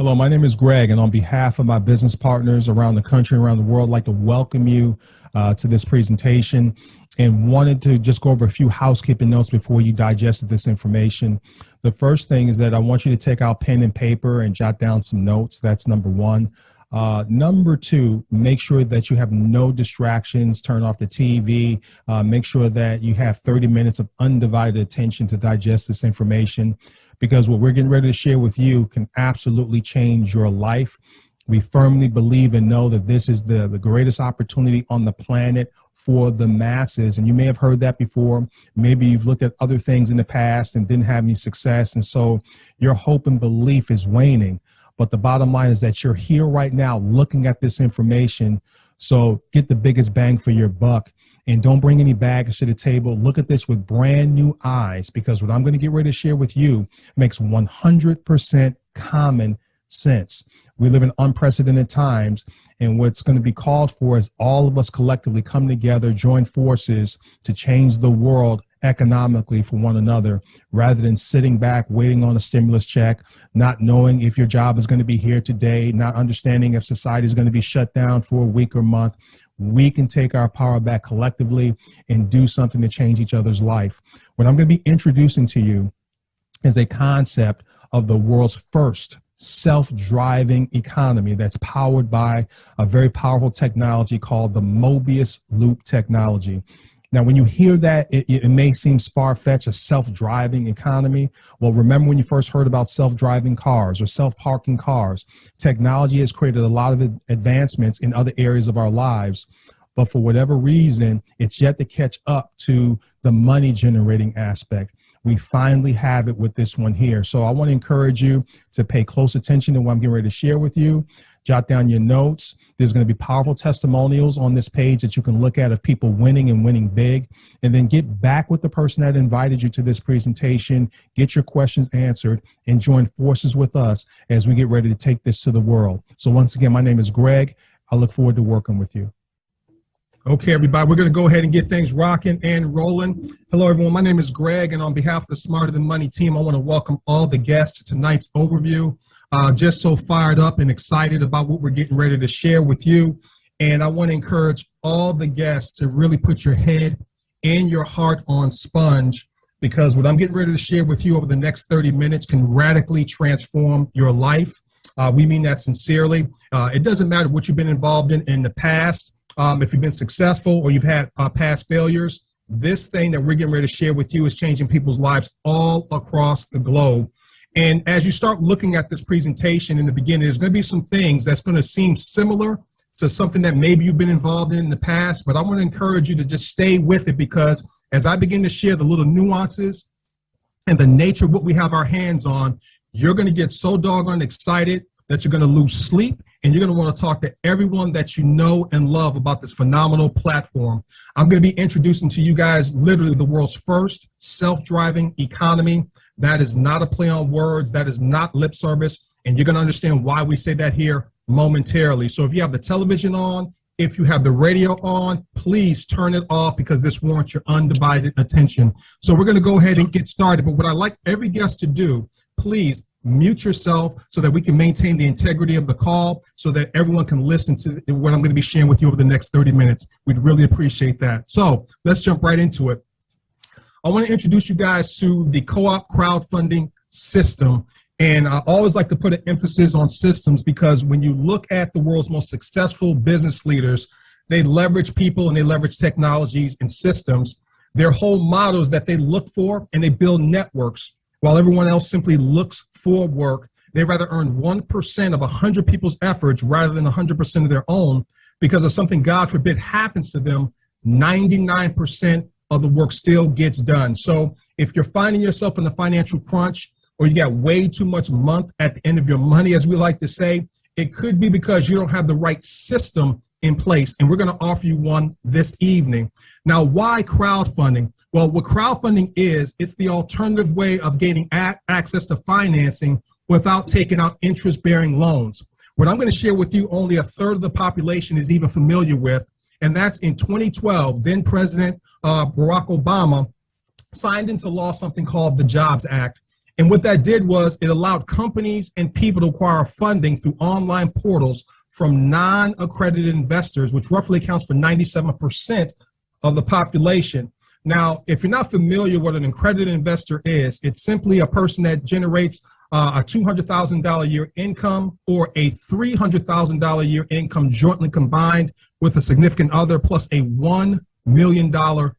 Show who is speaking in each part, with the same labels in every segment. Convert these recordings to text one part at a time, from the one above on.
Speaker 1: Hello, my name is Greg, and on behalf of my business partners around the country and around the world, I'd like to welcome you to this presentation and wanted to just go over a few housekeeping notes before you digested this information. The first thing is that I want you to take out pen and paper and jot down some notes. That's number one. Number two, make sure that you have no distractions, turn off the TV, make sure that you have 30 minutes of undivided attention to digest this information, because what we're getting ready to share with you can absolutely change your life. We firmly believe and know that this is the greatest opportunity on the planet for the masses. And you may have heard that before. Maybe you've looked at other things in the past and didn't have any success. And so your hope and belief is waning. But the bottom line is that you're here right now looking at this information. So get the biggest bang for your buck and don't bring any baggage to the table. Look at this with brand new eyes, because what I'm going to get ready to share with you makes 100% common sense. We live in unprecedented times, and what's going to be called for is all of us collectively come together, join forces to change the world economically for one another, rather than sitting back waiting on a stimulus check, not knowing if your job is going to be here today, not understanding if society is going to be shut down for a week or month. We can take our power back collectively and do something to change each other's life. What I'm going to be introducing to you is a concept of the world's first self-driving economy that's powered by a very powerful technology called the Mobius loop technology. Now, when you hear that, it may seem far-fetched, a self-driving economy. Well, remember when you first heard about self-driving cars or self-parking cars? Technology has created a lot of advancements in other areas of our lives, but for whatever reason, it's yet to catch up to the money-generating aspect. We finally have it with this one here. So I want to encourage you to pay close attention to what I'm getting ready to share with you. Jot down your notes. There's going to be powerful testimonials on this page that you can look at of people winning and winning big. And then get back with the person that invited you to this presentation, get your questions answered, and join forces with us as we get ready to take this to the world. So once again, my name is Greg. I look forward to working with you. Okay, everybody, we're going to go ahead and get things rocking and rolling. Hello, everyone. My name is Greg, and on behalf of the Smarter Than Money team, I want to welcome all the guests to tonight's overview. Just so fired up and excited about what we're getting ready to share with you. And I want to encourage all the guests to really put your head and your heart on sponge, because what I'm getting ready to share with you over the next 30 minutes can radically transform your life. We mean that sincerely. It doesn't matter what you've been involved in the past. If you've been successful or you've had past failures, this thing that we're getting ready to share with you is changing people's lives all across the globe. And as you start looking at this presentation in the beginning, there's going to be some things that's going to seem similar to something that maybe you've been involved in the past, but I want to encourage you to just stay with it, because as I begin to share the little nuances and the nature of what we have our hands on, you're going to get so doggone excited that you're going to lose sleep, and you're going to want to talk to everyone that you know and love about this phenomenal platform. I'm going to be introducing to you guys literally the world's first self-driving economy. That is not a play on words. That is not lip service. And you're going to understand why we say that here momentarily. So if you have the television on, if you have the radio on, please turn it off, because this warrants your undivided attention. So we're going to go ahead and get started. But what I like every guest to do, please mute yourself so that we can maintain the integrity of the call, so that everyone can listen to what I'm going to be sharing with you over the next 30 minutes. We'd really appreciate that. So let's jump right into it. I want to introduce you guys to the co-op crowdfunding system. And I always like to put an emphasis on systems, because when you look at the world's most successful business leaders, they leverage people and they leverage technologies and systems. Their whole motto is that they look for and they build networks, while everyone else simply looks for work. They rather earn 1% of 100 people's efforts rather than 100% of their own, because if something, God forbid, happens to them, 99% of the work still gets done. So if you're finding yourself in a financial crunch, or you got way too much month at the end of your money, as we like to say, it could be because you don't have the right system in place. And we're going to offer you one this evening. Now, why crowdfunding? Well, what crowdfunding is, it's the alternative way of gaining access to financing without taking out interest-bearing loans. What I'm going to share with you, only a third of the population is even familiar with, and that's in 2012, then President Barack Obama signed into law something called the Jobs Act. And what that did was it allowed companies and people to acquire funding through online portals from non-accredited investors, which roughly accounts for 97% of the population. Now, if you're not familiar what an accredited investor is, it's simply a person that generates a $200,000 a year income or a $300,000 a year income jointly combined with a significant other plus a $1 million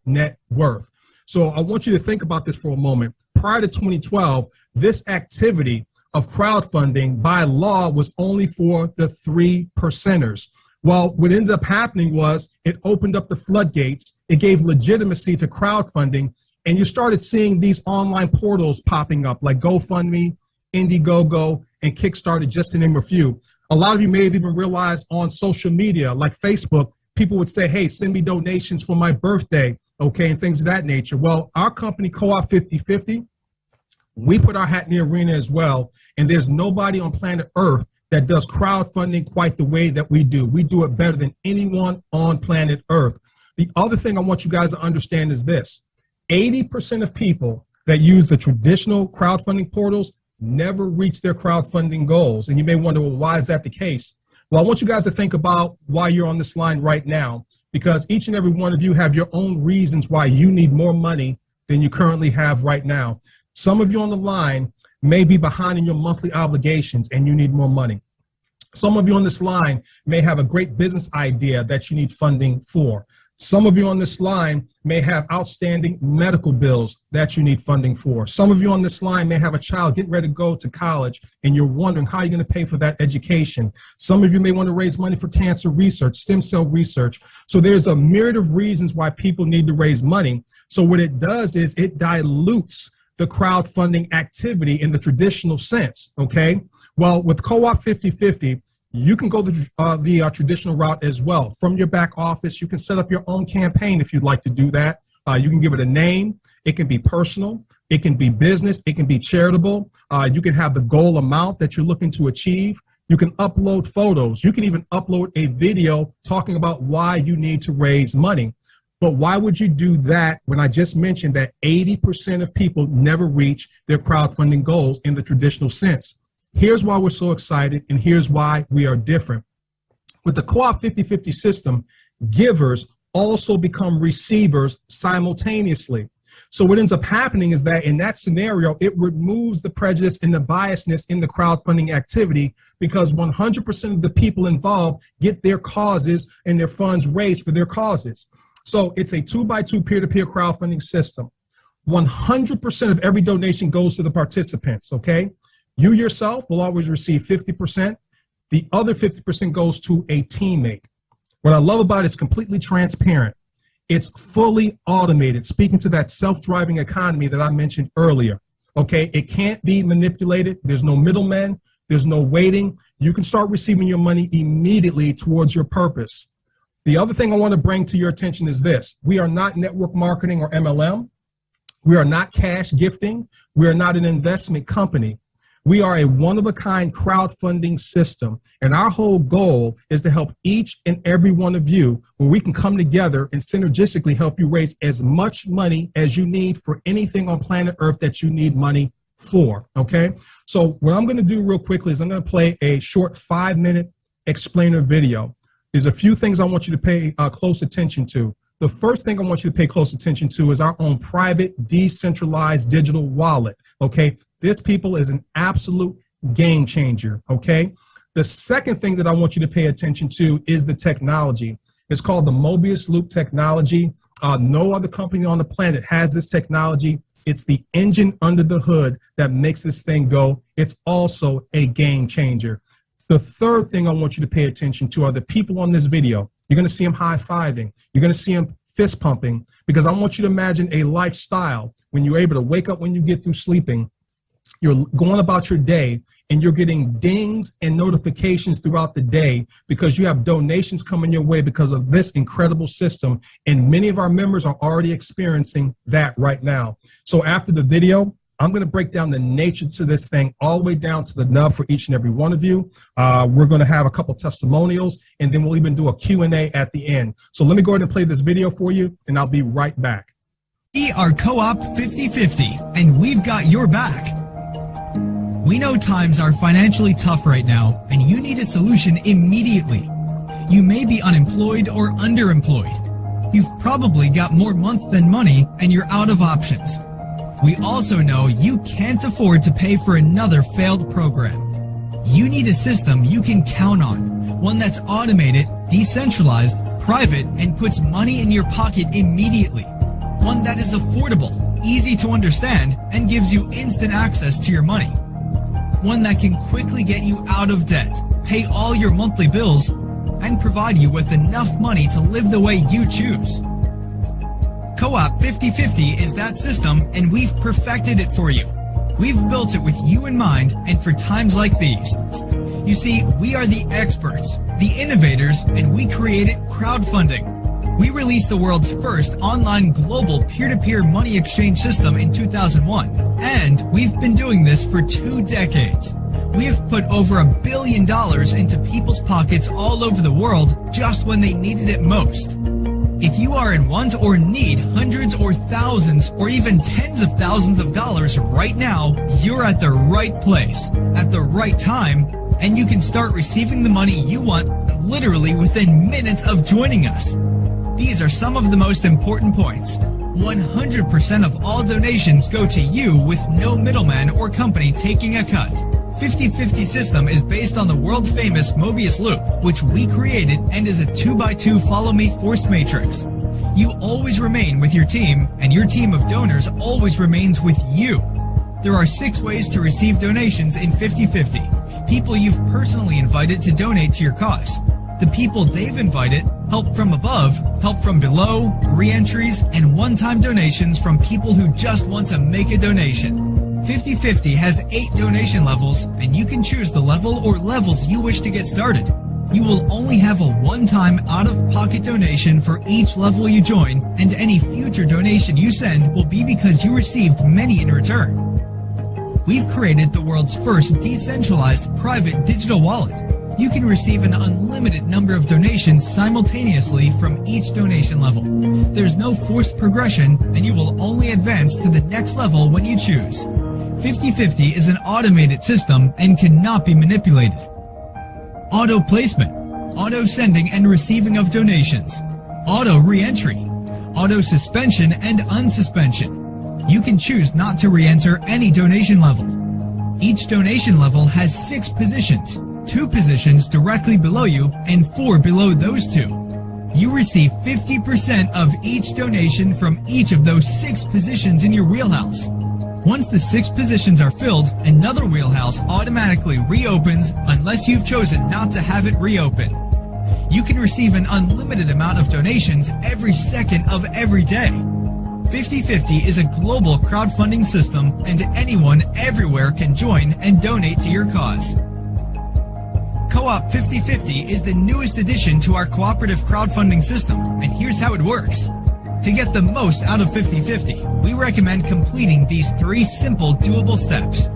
Speaker 1: net worth. So I want you to think about this for a moment. Prior to 2012, this activity of crowdfunding by law was only for the 3%ers. Well, what ended up happening was it opened up the floodgates. It gave legitimacy to crowdfunding, and you started seeing these online portals popping up like GoFundMe, Indiegogo, and Kickstarter, just to name a few. A lot of you may have even realized on social media like Facebook, people would say, hey, send me donations for my birthday, okay, and things of that nature. Well, our company, Co-op 5050, we put our hat in the arena as well, and there's nobody on planet Earth that does crowdfunding quite the way that we do. We do it better than anyone on planet Earth. The other thing I want you guys to understand is this. 80% of people that use the traditional crowdfunding portals never reach their crowdfunding goals. And you may wonder, well, why is that the case? Well, I want you guys to think about why you're on this line right now, because each and every one of you have your own reasons why you need more money than you currently have right now. Some of you on the line may be behind in your monthly obligations and you need more money. Some of you on this line may have a great business idea that you need funding for. Some of you on this line may have outstanding medical bills that you need funding for. Some of you on this line may have a child getting ready to go to college and you're wondering how you're going to pay for that education. Some of you may want to raise money for cancer research, stem cell research. So there's a myriad of reasons why people need to raise money. So what it does is it dilutes the crowdfunding activity in the traditional sense, okay? Well, with Co-op 5050, you can go the traditional route as well. From your back office, you can set up your own campaign if you'd like to do that. You can give it a name. It can be personal. It can be business. It can be charitable. You can have the goal amount that you're looking to achieve. You can upload photos. You can even upload a video talking about why you need to raise money. But why would you do that when I just mentioned that 80% of people never reach their crowdfunding goals in the traditional sense? Here's why we're so excited, and here's why we are different. With the Co-op 5050 system, givers also become receivers simultaneously. So what ends up happening is that in that scenario, it removes the prejudice and the biasness in the crowdfunding activity because 100% of the people involved get their causes and their funds raised for their causes. So it's a 2x2 peer-to-peer crowdfunding system. 100% of every donation goes to the participants, okay? You yourself will always receive 50%. The other 50% goes to a teammate. What I love about it is completely transparent. It's fully automated, speaking to that self-driving economy that I mentioned earlier. Okay, it can't be manipulated. There's no middlemen. There's no waiting. You can start receiving your money immediately towards your purpose. The other thing I want to bring to your attention is this. We are not network marketing or MLM. We are not cash gifting. We are not an investment company. We are a one-of-a-kind crowdfunding system, and our whole goal is to help each and every one of you where we can come together and synergistically help you raise as much money as you need for anything on planet Earth that you need money for, okay? So what I'm going to do real quickly is I'm going to play a short 5-minute explainer video. There's a few things I want you to pay close attention to. The first thing I want you to pay close attention to is our own private, decentralized digital wallet, okay? This, people, is an absolute game changer, okay? The second thing that I want you to pay attention to is the technology. It's called the Mobius Loop technology. No other company on the planet has this technology. It's the engine under the hood that makes this thing go. It's also a game changer. The third thing I want you to pay attention to are the people on this video. You're going to see them high-fiving. You're going to see them fist pumping, because I want you to imagine a lifestyle when you're able to wake up when you get through sleeping. You're going about your day and you're getting dings and notifications throughout the day because you have donations coming your way because of this incredible system. And many of our members are already experiencing that right now. So after the video, I'm going to break down the nature to this thing all the way down to the nub for each and every one of you. We're going to have a couple testimonials, and then we'll even do a Q&A at the end. So let me go ahead and play this video for you, and I'll be right back.
Speaker 2: We are Co-op 5050, and we've got your back. We know times are financially tough right now, and you need a solution immediately. You may be unemployed or underemployed. You've probably got more month than money, and you're out of options. We also know you can't afford to pay for another failed program. You need a system you can count on, one that's automated, decentralized, private, and puts money in your pocket immediately. One that is affordable, easy to understand, and gives you instant access to your money. One that can quickly get you out of debt, pay all your monthly bills, and provide you with enough money to live the way you choose. Co-op 50/50 is that system, and we've perfected it for you. We've built it with you in mind and for times like these. You see, we are the experts, the innovators, and we created crowdfunding. We released the world's first online global peer-to-peer money exchange system in 2001, and we've been doing this for 2 decades. We have put over $1 billion into people's pockets all over the world just when they needed it most. If you are in want or need hundreds or thousands or even tens of thousands of dollars right now, you're at the right place, at the right time, and you can start receiving the money you want literally within minutes of joining us. These are some of the most important points. 100% of all donations go to you with no middleman or company taking a cut. 50/50 system is based on the world-famous Mobius loop, which we created and is a 2x2 follow-me forced matrix. You always remain with your team, and your team of donors always remains with you. There are 6 ways to receive donations in 50/50. People you've personally invited to donate to your cause. The people they've invited, help from above, help from below, re-entries, and one-time donations from people who just want to make a donation. 50/50 has 8 donation levels, and you can choose the level or levels you wish to get started. You will only have a one-time out-of-pocket donation for each level you join, and any future donation you send will be because you received many in return. We've created the world's first decentralized private digital wallet. You can receive an unlimited number of donations simultaneously from each donation level. There's no forced progression, and you will only advance to the next level when you choose. 50/50 is an automated system and cannot be manipulated. Auto placement, auto sending and receiving of donations, auto re-entry, auto suspension and unsuspension. You can choose not to re-enter any donation level. Each donation level has 6 positions, 2 positions directly below you and 4 below those 2. You receive 50% of each donation from each of those 6 positions in your wheelhouse. Once the 6 positions are filled, another wheelhouse automatically reopens unless you've chosen not to have it reopen. You can receive an unlimited amount of donations every second of every day. 50/50 is a global crowdfunding system, and anyone everywhere can join and donate to your cause. Co-op 50/50 is the newest addition to our cooperative crowdfunding system, and here's how it works. To get the most out of 50/50, we recommend completing these 3 simple doable steps.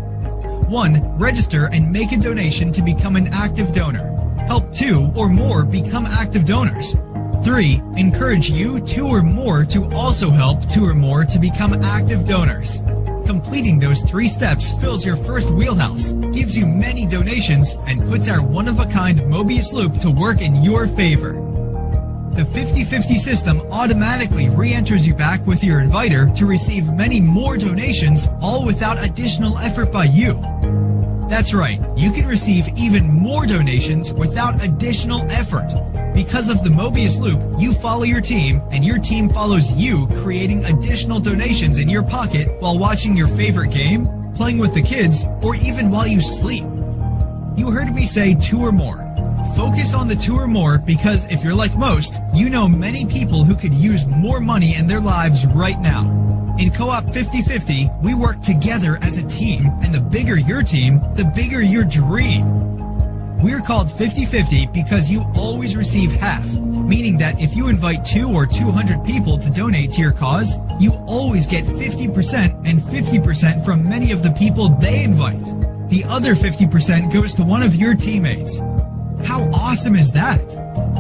Speaker 2: 1. Register and make a donation to become an active donor. Help 2 or more become active donors. 3. Encourage you 2 or more to also help 2 or more to become active donors. Completing those 3 steps fills your first wheelhouse, gives you many donations, and puts our one-of-a-kind Mobius loop to work in your favor. The 50/50 system automatically re-enters you back with your inviter to receive many more donations, all without additional effort by you. That's right, you can receive even more donations without additional effort. Because of the Mobius loop, you follow your team, and your team follows you, creating additional donations in your pocket while watching your favorite game, playing with the kids, or even while you sleep. You heard me say 2 or more. Focus on the 2 or more because if you're like most, you know many people who could use more money in their lives right now. In Co-op 50/50, we work together as a team, and the bigger your team, the bigger your dream. We're called 50/50 because you always receive half, meaning that if you invite 2 or 200 people to donate to your cause, you always get 50% and 50% from many of the people they invite. The other 50% goes to one of your teammates. How awesome is that?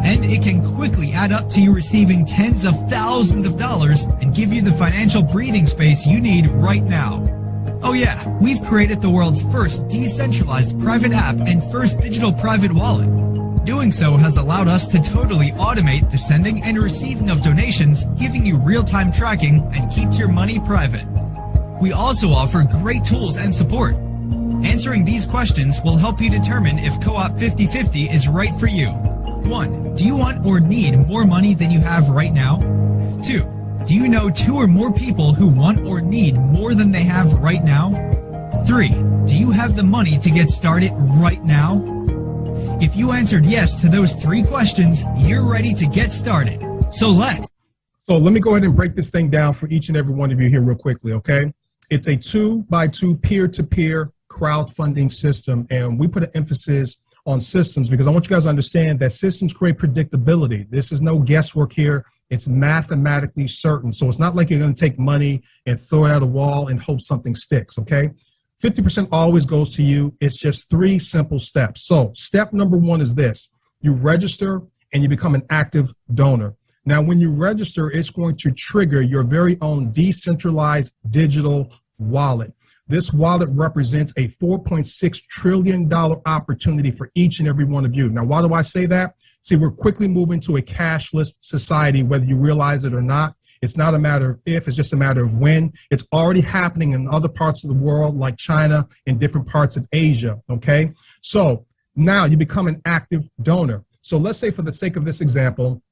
Speaker 2: And it can quickly add up to you receiving tens of thousands of dollars and give you the financial breathing space you need right now. Oh yeah, we've created the world's first decentralized private app and first digital private wallet. Doing so has allowed us to totally automate the sending and receiving of donations, giving you real-time tracking and keeps your money private. We also offer great tools and support. Answering these questions will help you determine if Co-op 50/50 is right for you. 1. Do you want or need more money than you have right now? 2. Do you know 2 or more people who want or need more than they have right now? 3. Do you have the money to get started right now? If you answered yes to those 3 questions, you're ready to get started. So let
Speaker 1: me go ahead and break this thing down for each and every one of you here real quickly, okay? It's a 2x2 peer-to-peer crowdfunding system, and we put an emphasis on systems because I want you guys to understand that systems create predictability. This is no guesswork here. It's mathematically certain. So it's not like you're going to take money and throw it at a wall and hope something sticks, okay? 50% always goes to you. It's just 3 simple steps. So step number 1 is this. You register and you become an active donor. Now, when you register, it's going to trigger your very own decentralized digital wallet. This wallet represents a $4.6 trillion opportunity for each and every one of you. Now, why do I say that? See, we're quickly moving to a cashless society, whether you realize it or not. It's not a matter of if, it's just a matter of when. It's already happening in other parts of the world like China and different parts of Asia, okay? So now you become an active donor. So let's say for the sake of this example,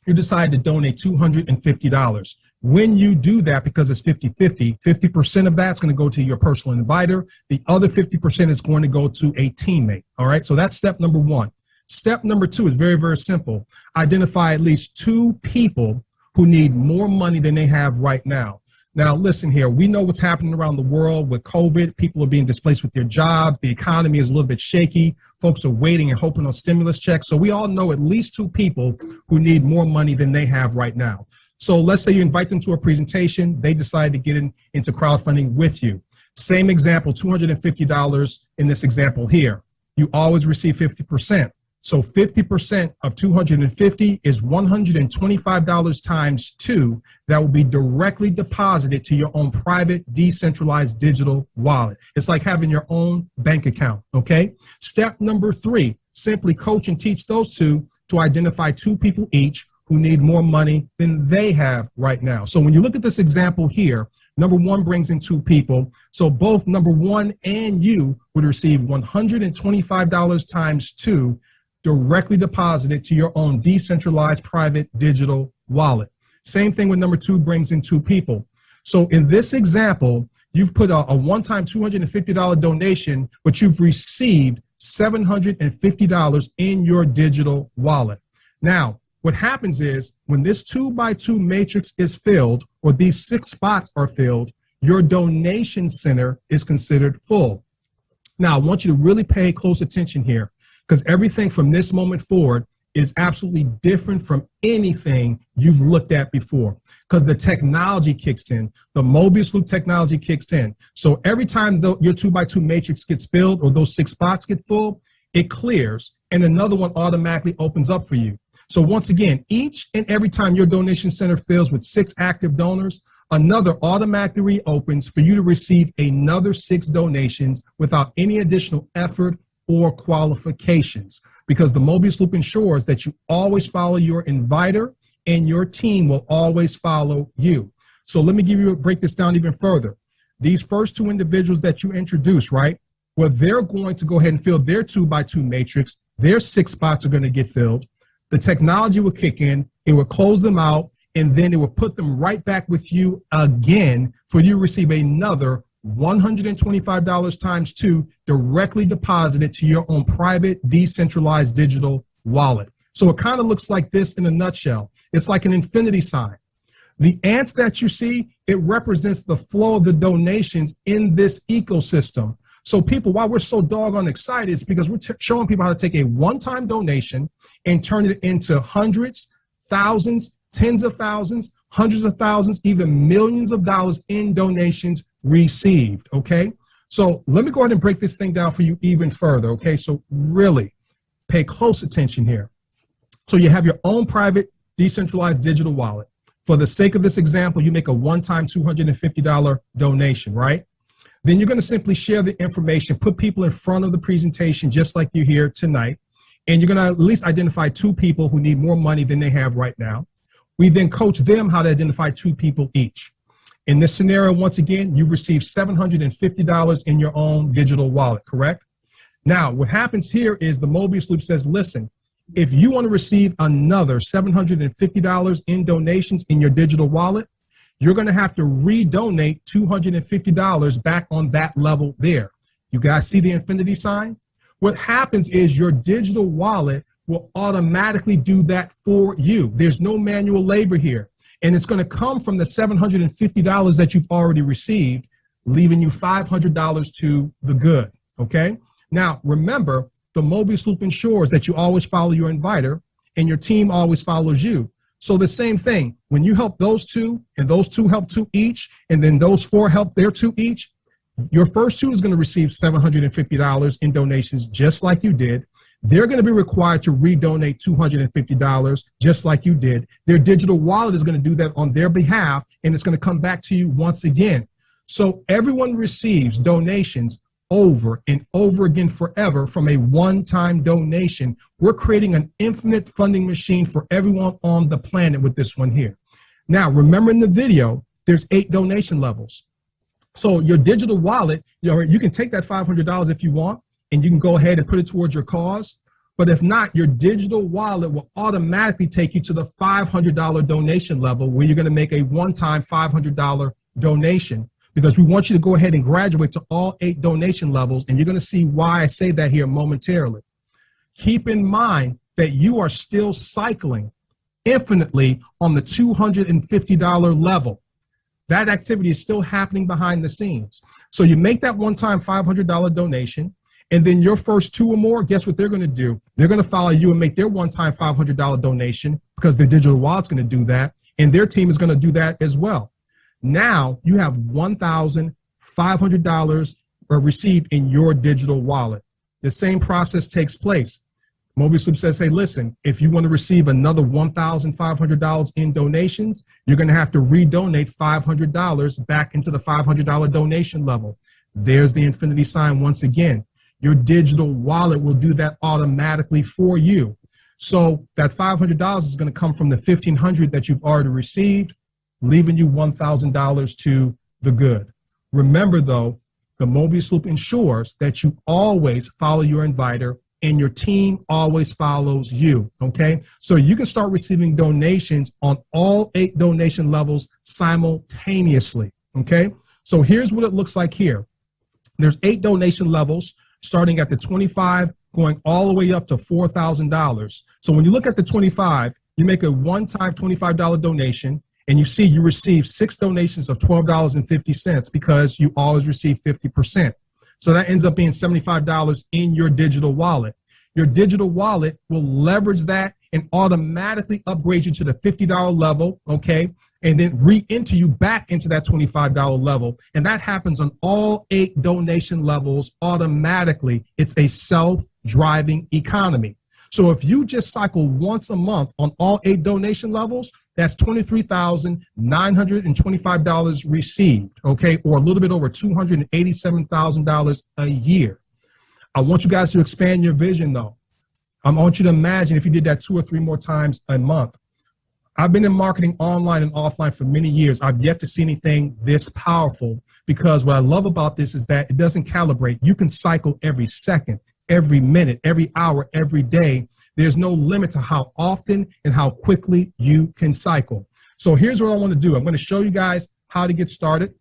Speaker 1: you decide to donate $250. When you do that, because it's 50-50, 50% of that's going to go to your personal inviter. The other 50% is going to go to a teammate, all right? So that's step number 1. Step number 2 is very, very simple. Identify at least 2 people who need more money than they have right now. Now, listen here. We know what's happening around the world with COVID. People are being displaced with their jobs. The economy is a little bit shaky. Folks are waiting and hoping on stimulus checks. So we all know at least 2 people who need more money than they have right now. So let's say you invite them to a presentation. They decide to get into crowdfunding with you. Same example, $250 in this example here. You always receive 50%. So 50% of 250 is $125 times 2 that will be directly deposited to your own private decentralized digital wallet. It's like having your own bank account, okay? Step number 3, simply coach and teach those 2 to identify 2 people each who need more money than they have right now. So when you look at this example here, number 1 brings in 2 people. So both number 1 and you would receive $125 times 2 directly deposited to your own decentralized private digital wallet. Same thing with number 2 brings in 2 people. So in this example, you've put a one-time $250 donation, but you've received $750 in your digital wallet. Now, what happens is when this 2x2 matrix is filled, or these 6 spots are filled, your donation center is considered full. Now, I want you to really pay close attention here, because everything from this moment forward is absolutely different from anything you've looked at before, because the technology kicks in. The Mobius loop technology kicks in. So every time your 2x2 matrix gets filled, or those 6 spots get full, it clears and another one automatically opens up for you. So once again, each and every time your donation center fills with 6 active donors, another automatically reopens for you to receive another 6 donations without any additional effort or qualifications, because the Mobius loop ensures that you always follow your inviter and your team will always follow you. So let me break this down even further. These first 2 individuals that you introduce, right? Well, they're going to go ahead and fill their 2x2 matrix. Their 6 spots are going to get filled. The technology will kick in, it will close them out, and then it will put them right back with you again for you to receive another $125 times 2 directly deposited to your own private decentralized digital wallet. So it kind of looks like this in a nutshell. It's like an infinity sign. The ants that you see, it represents the flow of the donations in this ecosystem. So people, why we're so doggone excited is because we're showing people how to take a one-time donation and turn it into hundreds, thousands, tens of thousands, hundreds of thousands, even millions of dollars in donations received, okay? So let me go ahead and break this thing down for you even further, okay? So really pay close attention here. So you have your own private decentralized digital wallet. For the sake of this example, you make a one-time $250 donation, right? Then you're going to simply share the information, put people in front of the presentation, just like you're here tonight. And you're going to at least identify 2 people who need more money than they have right now. We then coach them how to identify 2 people each. In this scenario, once again, you've received $750 in your own digital wallet, correct? Now, what happens here is the Mobius Loop says, listen, if you want to receive another $750 in donations in your digital wallet, you're going to have to redonate $250 back on that level there. You guys see the infinity sign? What happens is your digital wallet will automatically do that for you. There's no manual labor here. And it's going to come from the $750 that you've already received, leaving you $500 to the good, okay? Now, remember, the Mobius Loop ensures that you always follow your inviter and your team always follows you. So the same thing, when you help those 2 and those 2 help 2 each, and then those 4 help their 2 each, your first 2 is going to receive $750 in donations just like you did. They're going to be required to redonate $250 just like you did. Their digital wallet is going to do that on their behalf, and it's going to come back to you once again. So everyone receives donations over and over again forever from a one-time donation. We're creating an infinite funding machine for everyone on the planet with this one here. Now, remember in the video, there's 8 donation levels. So your digital wallet, you can take that $500 if you want, and you can go ahead and put it towards your cause. But if not, your digital wallet will automatically take you to the $500 donation level where you're going to make a one-time $500 donation, because we want you to go ahead and graduate to all 8 donation levels. And you're going to see why I say that here momentarily. Keep in mind that you are still cycling infinitely on the $250 level. That activity is still happening behind the scenes. So you make that one-time $500 donation, and then your first 2 or more, guess what they're going to do? They're going to follow you and make their one-time $500 donation, because their digital wallet's going to do that, and their team is going to do that as well. Now you have $1,500 received in your digital wallet. The same process takes place. Mobius Loop says, hey, listen, if you want to receive another $1,500 in donations, you're going to have to redonate $500 back into the $500 donation level. There's the infinity sign once again. Your digital wallet will do that automatically for you. So that $500 is going to come from the $1,500 that you've already received, leaving you $1,000 to the good. Remember, though, the Mobius Loop ensures that you always follow your inviter and your team always follows you, okay? So you can start receiving donations on all 8 donation levels simultaneously, okay? So here's what it looks like here. There's 8 donation levels, starting at the 25, going all the way up to $4,000. So when you look at the 25, you make a one-time $25 donation, and you see you receive 6 donations of $12.50 because you always receive 50%. So that ends up being $75 in your digital wallet. Your digital wallet will leverage that and automatically upgrade you to the $50 level, okay? And then re-enter you back into that $25 level. And that happens on all 8 donation levels automatically. It's a self-driving economy. So if you just cycle once a month on all 8 donation levels, that's $23,925 received, okay? Or a little bit over $287,000 a year. I want you guys to expand your vision, though. I want you to imagine if you did that 2 or 3 more times a month. I've been in marketing online and offline for many years. I've yet to see anything this powerful, because what I love about this is that it doesn't calibrate. You can cycle every second, every minute, every hour, every day. There's no limit to how often and how quickly you can cycle. So here's what I want to do. I'm going to show you guys how to get started.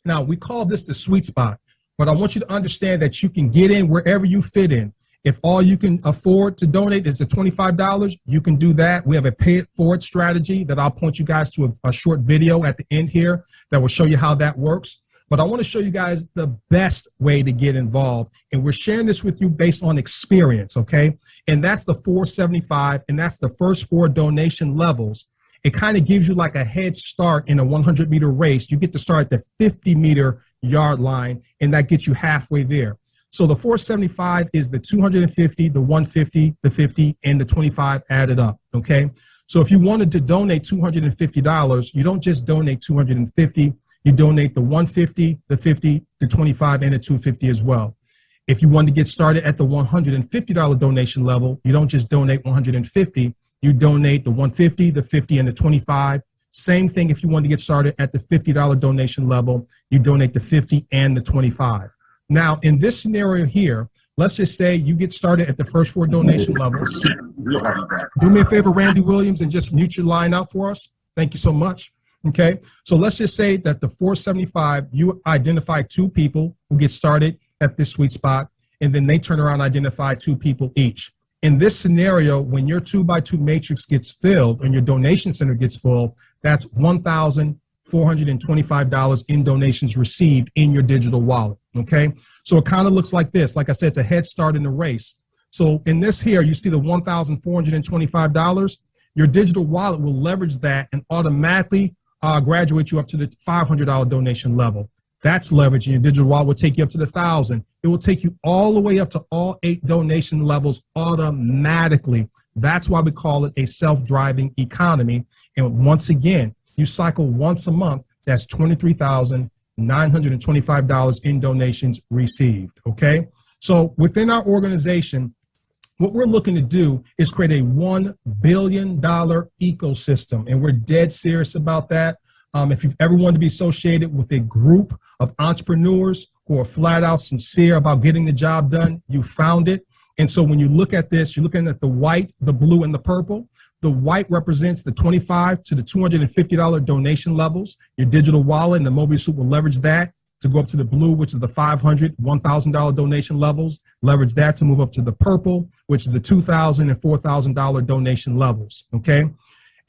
Speaker 1: Now, we call this the sweet spot, but I want you to understand that you can get in wherever you fit in. If all you can afford to donate is the $25, you can do that. We have a pay it forward strategy that I'll point you guys to a short video at the end here that will show you how that works. But I want to show you guys the best way to get involved. And we're sharing this with you based on experience, okay? And that's the 475, and that's the first 4 donation levels. It kind of gives you like a head start in a 100-meter race. You get to start at the 50-meter yard line, and that gets you halfway there. So the 475 is the 250, the 150, the 50, and the 25 added up, okay? So if you wanted to donate $250, you don't just donate $250. you donate the 150, the 50, the 25, and the 250 as well. If you want to get started at the $150 donation level, you don't just donate 150, you donate the 150, the 50, and the 25. Same thing if you want to get started at the $50 donation level, you donate the 50 and the 25. Now, in this scenario here, let's just say you get started at the first 4 donation levels. Do me a favor, Randy Williams, and just mute your line out for us. Thank you so much. Okay, so let's just say that the 475, you identify 2 people who get started at this sweet spot, and then they turn around and identify 2 people each. In this scenario, when your 2x2 matrix gets filled and your donation center gets full, that's $1,425 in donations received in your digital wallet. Okay, so it kind of looks like this. Like I said, it's a head start in the race. So in this here, you see the $1,425. Your digital wallet will leverage that and automatically graduate you up to the $500 donation level. That's leveraging. Your digital wallet will take you up to the $1,000. It will take you all the way up to all 8 donation levels automatically. That's why we call it a self-driving economy. And once again, you cycle once a month. That's $23,925 in donations received. Okay. So within our organization, what we're looking to do is create a $1 billion ecosystem, and we're dead serious about that. If you've ever wanted to be associated with a group of entrepreneurs who are flat out sincere about getting the job done, you found it. And so when you look at this, you're looking at the white, the blue, and the purple. The white represents the $25 to the $250 donation levels. Your digital wallet and the mobile suit will leverage that to go up to the blue, which is the $500, $1,000 donation levels. Leverage that to move up to the purple, which is the $2,000 and $4,000 donation levels. Okay.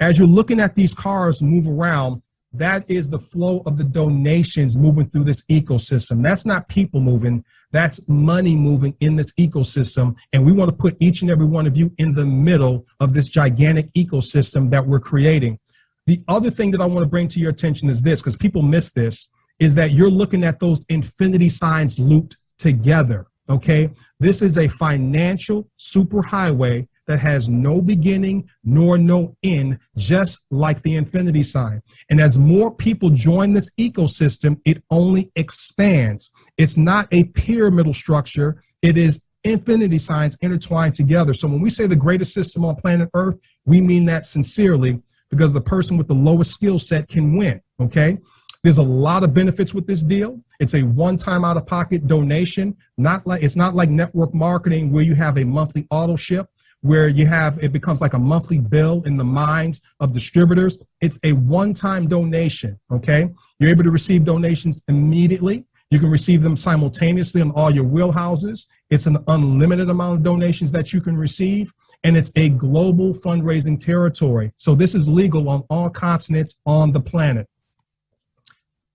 Speaker 1: As you're looking at these cars move around, that is the flow of the donations moving through this ecosystem. That's not people moving. That's money moving in this ecosystem. And we want to put each and every one of you in the middle of this gigantic ecosystem that we're creating. The other thing that I want to bring to your attention is this, because people miss this, is that you're looking at those infinity signs looped together. Okay. This is a financial superhighway that has no beginning nor no end, just like the infinity sign. And as more people join this ecosystem, it only expands. It's not a pyramidal structure. It is infinity signs intertwined together. So when we say the greatest system on planet Earth, we mean that sincerely, because the person with the lowest skill set can win. Okay. There's a lot of benefits with this deal. It's a one-time out-of-pocket donation. It's not like network marketing where you have a monthly auto ship, where it becomes like a monthly bill in the minds of distributors. It's a one-time donation, okay? You're able to receive donations immediately. You can receive them simultaneously on all your wheelhouses. It's an unlimited amount of donations that you can receive, and it's a global fundraising territory. So this is legal on all continents on the planet.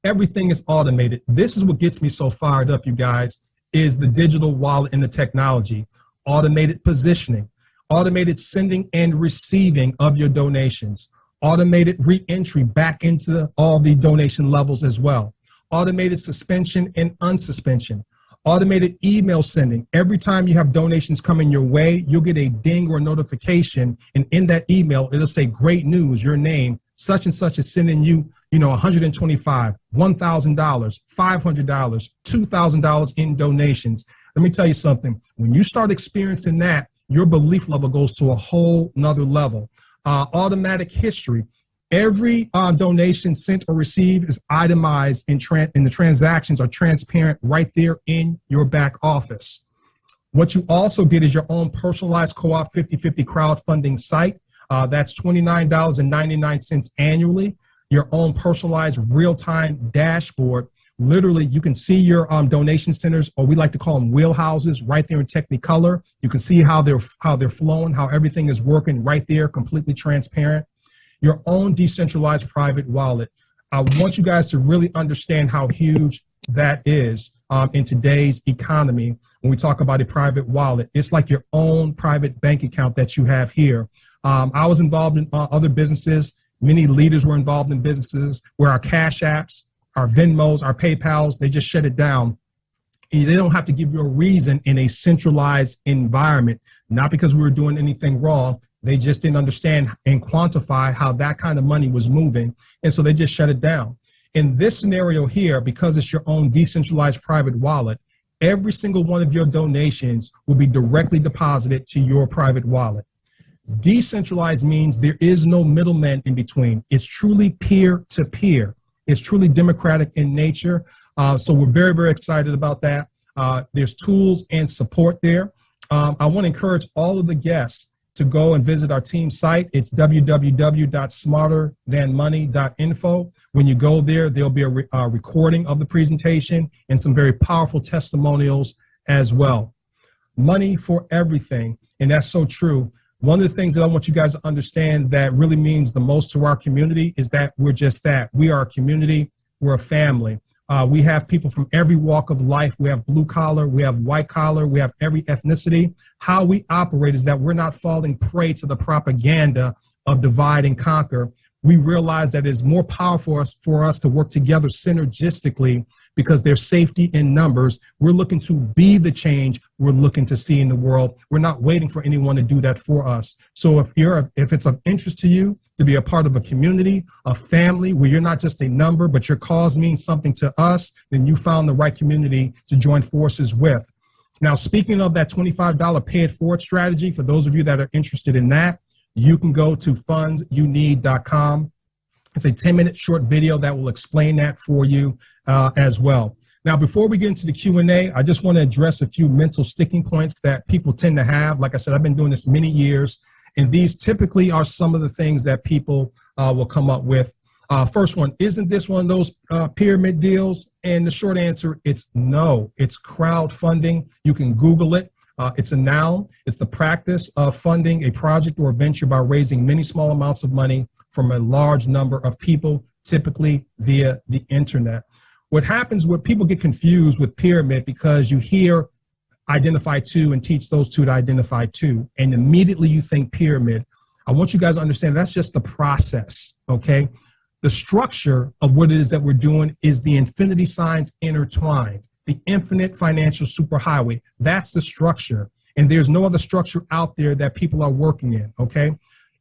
Speaker 1: Everything is automated. This is what gets me so fired up, you guys, is the digital wallet and the technology, automated positioning, automated sending and receiving of your donations, automated re-entry back into all the donation levels as well, automated suspension and unsuspension, automated email sending. Every time you have donations coming your way, you'll get a ding or a notification. And in that email, it'll say, great news, your name, such and such is sending you, $125, $1,000, $500, $2,000 in donations. Let me tell you something. When you start experiencing that, your belief level goes to a whole nother level. Automatic history. Every donation sent or received is itemized and the transactions are transparent right there in your back office. What you also get is your own personalized co-op 50/50 crowdfunding site. That's $29.99 annually. Your own personalized real-time dashboard. Literally, you can see your donation centers, or we like to call them wheelhouses, right there in Technicolor. You can see how they're flowing, how everything is working right there, completely transparent. Your own decentralized private wallet. I want you guys to really understand how huge that is in today's economy. When we talk about a private wallet, it's like your own private bank account that you have here. I was involved in other businesses. Many leaders were involved in businesses where our Cash Apps, our Venmos, our PayPals, they just shut it down. And they don't have to give you a reason in a centralized environment, not because we were doing anything wrong. They just didn't understand and quantify how that kind of money was moving. And so they just shut it down. In this scenario here, because it's your own decentralized private wallet, every single one of your donations will be directly deposited to your private wallet. Decentralized means there is no middleman in between. It's truly peer to peer. It's truly democratic in nature. So we're very, very excited about that. There's tools and support there. I want to encourage all of the guests to go and visit our team site. It's www.smarterthanmoney.info. When you go there, there'll be a recording of the presentation and some very powerful testimonials as well. Money for everything, and that's so true. One of the things that I want you guys to understand that really means the most to our community is that we're just that. We are a community. We're a family. We have people from every walk of life. We have blue collar, we have white collar, we have every ethnicity. How we operate is that we're not falling prey to the propaganda of divide and conquer. We realize that it's more powerful for us to work together synergistically because there's safety in numbers. We're looking to be the change we're looking to see in the world. We're not waiting for anyone to do that for us. So if it's of interest to you to be a part of a community, a family where you're not just a number, but your cause means something to us, then you found the right community to join forces with. Now, speaking of that $25 pay it forward strategy, for those of you that are interested in that, you can go to fundsyouneed.com. It's a 10-minute short video that will explain that for you as well. Now, before we get into the Q&A, I just want to address a few mental sticking points that people tend to have. Like I said, I've been doing this many years, and these typically are some of the things that people will come up with. First one, isn't this one of those pyramid deals? And the short answer, it's no. It's crowdfunding. You can Google it. It's a noun. It's the practice of funding a project or venture by raising many small amounts of money from a large number of people, typically via the internet. What happens when people get confused with pyramid because you hear identify two and teach those two to identify two, and immediately you think pyramid. I want you guys to understand that's just the process, okay? The structure of what it is that we're doing is the infinity signs intertwined. The infinite financial superhighway. That's the structure. And there's no other structure out there that people are working in, okay?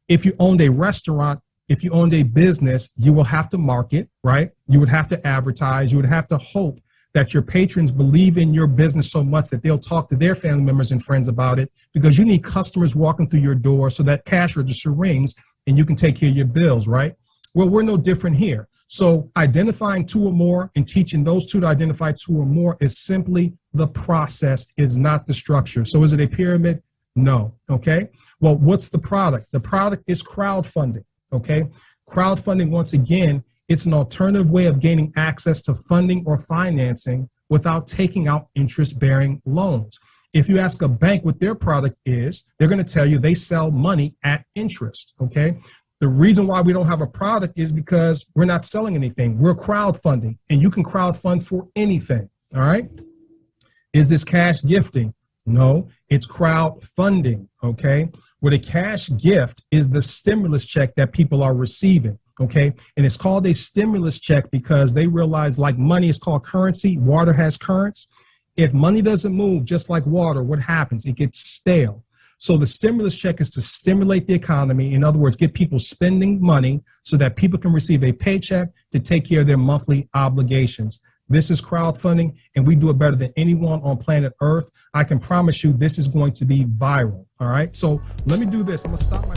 Speaker 1: If you owned a restaurant, if you owned a business, you will have to market, right? You would have to advertise. You would have to hope that your patrons believe in your business so much that they'll talk to their family members and friends about it, because you need customers walking through your door so that cash register rings and you can take care of your bills, right? Well, we're no different here. So identifying two or more and teaching those two to identify two or more is simply the process, is not the structure. So is it a pyramid? No. Okay. Well, what's the product? The product is crowdfunding. Okay. Crowdfunding, once again, it's an alternative way of gaining access to funding or financing without taking out interest-bearing loans. If you ask a bank what their product is, they're going to tell you they sell money at interest. Okay. The reason why we don't have a product is because we're not selling anything. We're crowdfunding, and you can crowdfund for anything, all right? Is this cash gifting? No, it's crowdfunding, okay? What a cash gift is the stimulus check that people are receiving, okay? And it's called a stimulus check because they realize, like money is called currency, water has currents. If money doesn't move just like water, what happens? It gets stale. So the stimulus check is to stimulate the economy. In other words, get people spending money so that people can receive a paycheck to take care of their monthly obligations. This is crowdfunding, and we do it better than anyone on planet Earth. I can promise you this is going to be viral. All right. So let me do this. I'm going to stop my